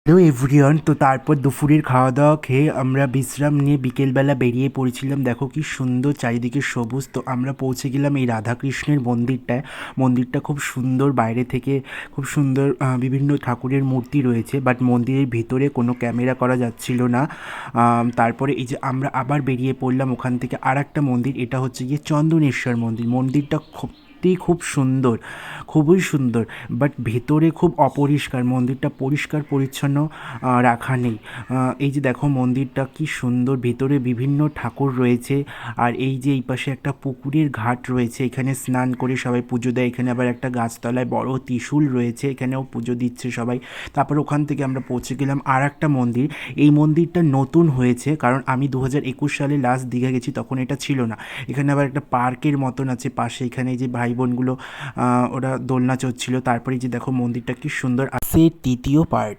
Hello everyone, তো তারপর দুপুরের খাওয়া দাওয়া খেয়ে আমরা বিশ্রাম নিয়ে বিকেলবেলা বেরিয়ে পড়েছিলাম। দেখো কি সুন্দর চারিদিকে সবুজ। তো আমরা পৌঁছে গেলাম এই রাধাকৃষ্ণের মন্দিরটায়। মন্দিরটা খুব সুন্দর, বাইরে থেকে খুব সুন্দর বিভিন্ন ঠাকুরের মূর্তি রয়েছে, বাট মন্দিরের ভিতরে কোনো ক্যামেরা করা যাচ্ছিল না। তারপরে এই যে আমরা আবার বেরিয়ে পড়লাম ওখান থেকে আর একটা মন্দির, এটা হচ্ছে গিয়ে চন্দনেশ্বর মন্দির। মন্দিরটা খুব সুন্দর, খুবই সুন্দর, বাট ভেতরে খুব অপরিষ্কার। মন্দিরটা পরিষ্কার পরিচ্ছন্ন রাখা নেই। এই যে দেখো মন্দিরটা কি সুন্দর, ভেতরে বিভিন্ন ঠাকুর রয়েছে। আর এই যে এই পাশে একটা পুকুরের ঘাট রয়েছে, এখানে স্নান করে সবাই পুজো দেয়। এখানে আবার একটা গাছতলায় বড় ত্রিশূল রয়েছে, এখানেও পুজো দিচ্ছে সবাই। তারপর ওখান থেকে আমরা পৌঁছে গেলাম আর একটা মন্দির। এই মন্দিরটা নতুন হয়েছে, কারণ আমি 2021 সালে লাস্ট দীঘা গেছি, তখন এটা ছিল না। এখানে আবার একটা পার্কের মতন আছে পাশে, এখানে এই যে ভাই বোনগুলো ওরা দোলনা চড়ছিল। তারপরে যে দেখো মন্দিরটা কি সুন্দর। আসে তৃতীয় পার্ট।